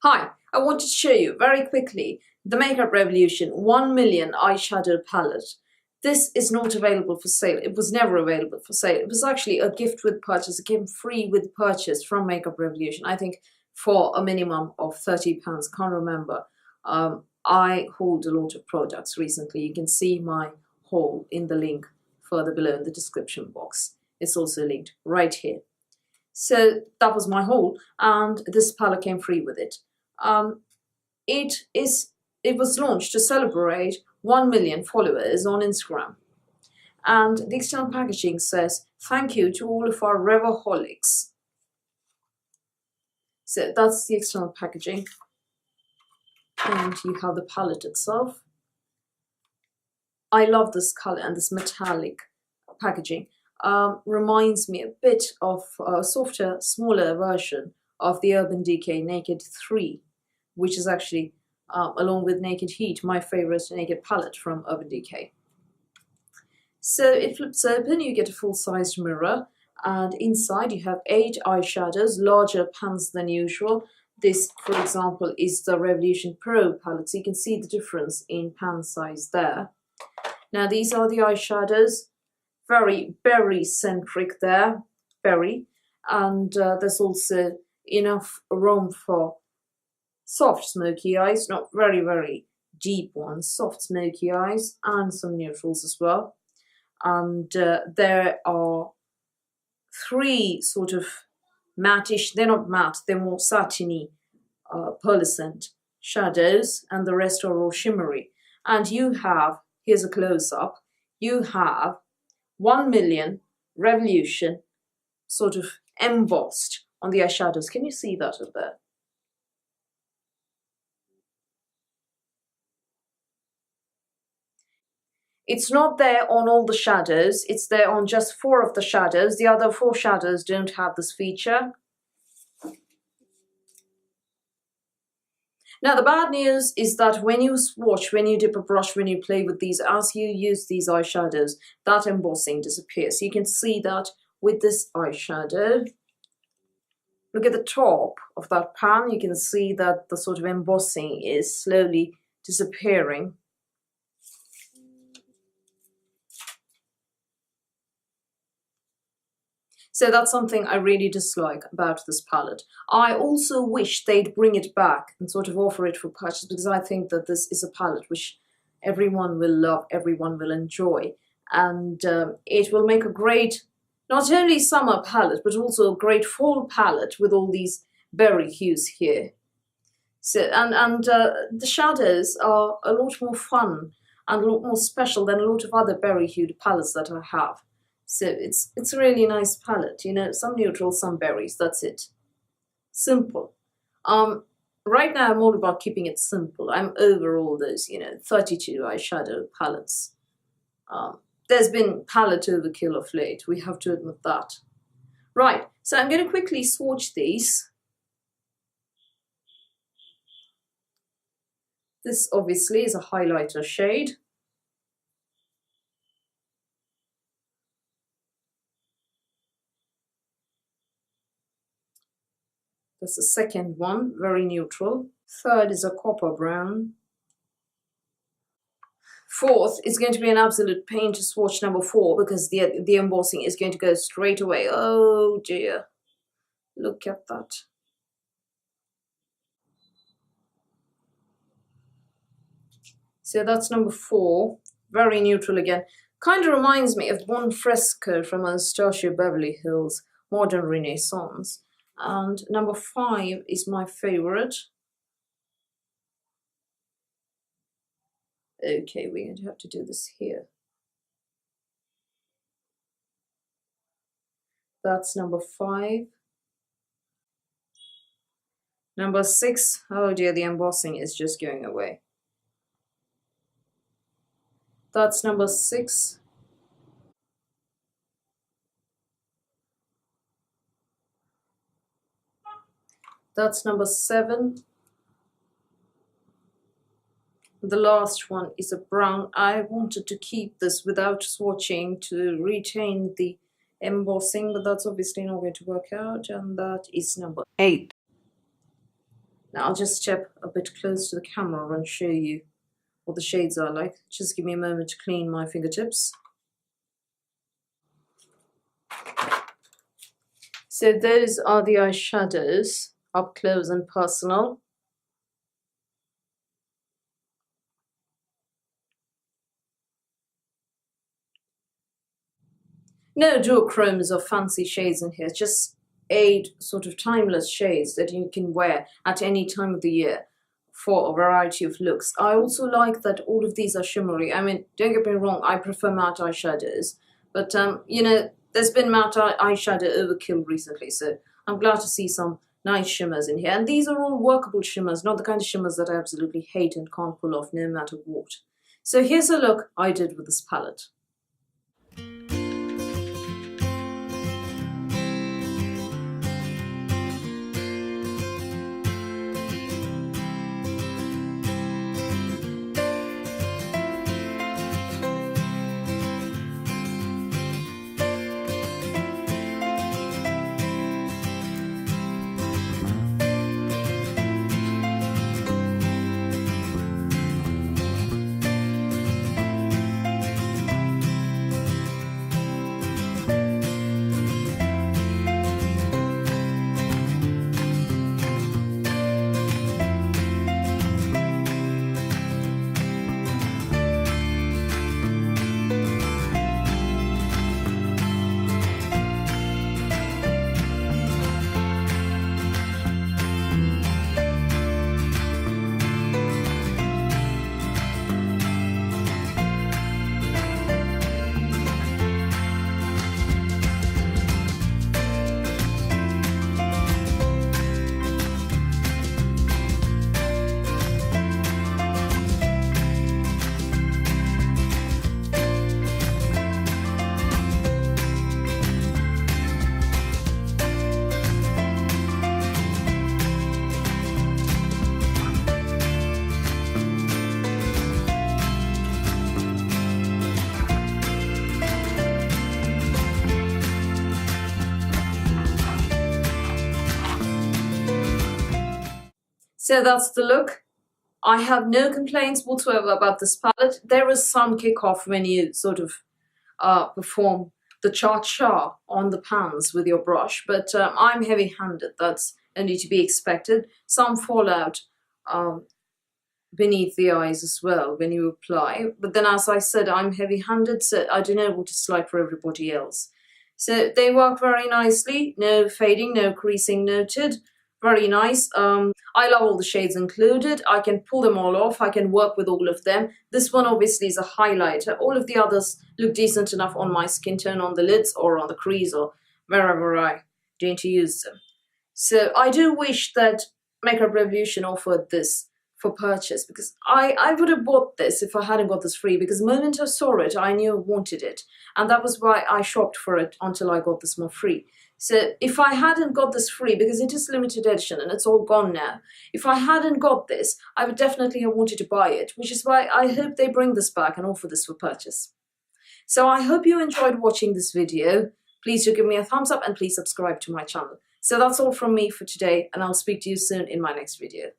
Hi, I wanted to show you very quickly the Makeup Revolution 1 million eyeshadow palette. This is not available for sale. It was never available for sale. It was actually a gift with purchase. It came free with purchase from Makeup Revolution, I think for a minimum of £30, can't remember. I hauled a lot of products recently. You can see my haul in the link further below in the description box. It's also linked right here. So that was my haul, and this palette came free with it. It was launched to celebrate 1 million followers on Instagram. And the external packaging says, "Thank you to all of our Revoholics." So that's the external packaging. And you have the palette itself. I love this color and this metallic packaging. Reminds me a bit of a softer, smaller version of the Urban Decay Naked 3, which is actually, along with Naked Heat, my favorite naked palette from Urban Decay. So it flips open, you get a full-sized mirror, and inside you have 8 eyeshadows, larger pans than usual. This, for example, is the Revolution Pro palette, so you can see the difference in pan size there. Now these are the eyeshadows, very berry-centric there, berry, and there's also enough room for soft smoky eyes, not very deep ones, soft smoky eyes, and some neutrals as well. And there are 3 sort of matte-ish, they're not matte, they're more satiny, pearlescent shadows, and the rest are all shimmery. And you have, here's a close-up, you have 1 million Revolution sort of embossed on the eyeshadows. Can you see that up there? It's not there on all the shadows, it's there on just 4 of the shadows. The other 4 shadows don't have this feature. Now the bad news is that when you swatch, when you dip a brush, when you play with these, as you use these eyeshadows, that embossing disappears. So you can see that with this eyeshadow. Look at the top of that pan, you can see that the sort of embossing is slowly disappearing. So that's something I really dislike about this palette. I also wish they'd bring it back and sort of offer it for purchase, because I think that this is a palette which everyone will love, everyone will enjoy. And it will make a great, not only summer palette, but also a great fall palette with all these berry hues here. So, and the shadows are a lot more fun and a lot more special than a lot of other berry hued palettes that I have. So it's a really nice palette, you know, some neutrals, some berries, that's it. Simple. Right now I'm all about keeping it simple. I'm over all those, 32 eyeshadow palettes. There's been palette overkill of late, we have to admit that. Right, so I'm going to quickly swatch these. This obviously is a highlighter shade. That's the second one, very neutral. Third is a copper brown. Fourth is going to be an absolute pain to swatch, number 4, because the embossing is going to go straight away. Oh dear. Look at that. So that's number 4, very neutral again. Kind of reminds me of Bon Fresco from Anastasia Beverly Hills, Modern Renaissance. And number 5 is my favorite. Okay, we're going to have to do this here. That's number 5. Number 6, oh dear, the embossing is just going away. That's number 6. That's number 7. The last one is a brown. I wanted to keep this without swatching to retain the embossing, but that's obviously not going to work out, and that is number 8. Now I'll just step a bit close to the camera and show you what the shades are like. Just give me a moment to clean my fingertips. So those are the eyeshadows, up close and personal. No duochromes or fancy shades in here, just 8 sort of timeless shades that you can wear at any time of the year for a variety of looks. I also like that all of these are shimmery. I mean, don't get me wrong, I prefer matte eyeshadows, but you know, there's been matte eyeshadow overkill recently, so I'm glad to see some nice shimmers in here. And these are all workable shimmers, not the kind of shimmers that I absolutely hate and can't pull off no matter what. So here's a look I did with this palette. So that's the look. I have no complaints whatsoever about this palette. There is some kick-off when you sort of perform the cha-cha on the pans with your brush, but I'm heavy-handed. That's only to be expected. Some fallout beneath the eyes as well when you apply. But then, as I said, I'm heavy-handed, so I don't know what it's like for everybody else. So they work very nicely. No fading, no creasing noted. Very nice. I love all the shades included. I can pull them all off. I can work with all of them. This one obviously is a highlighter. All of the others look decent enough on my skin tone, on the lids or on the crease or wherever I deign to use them. So I do wish that Makeup Revolution offered this for purchase, because I would have bought this if I hadn't got this free, because the moment I saw it, I knew I wanted it. And that was why I shopped for it until I got this one free. So if I hadn't got this free, because it is limited edition and it's all gone now, if I hadn't got this, I would definitely have wanted to buy it, which is why I hope they bring this back and offer this for purchase. So I hope you enjoyed watching this video. Please do give me a thumbs up and please subscribe to my channel. So that's all from me for today, and I'll speak to you soon in my next video.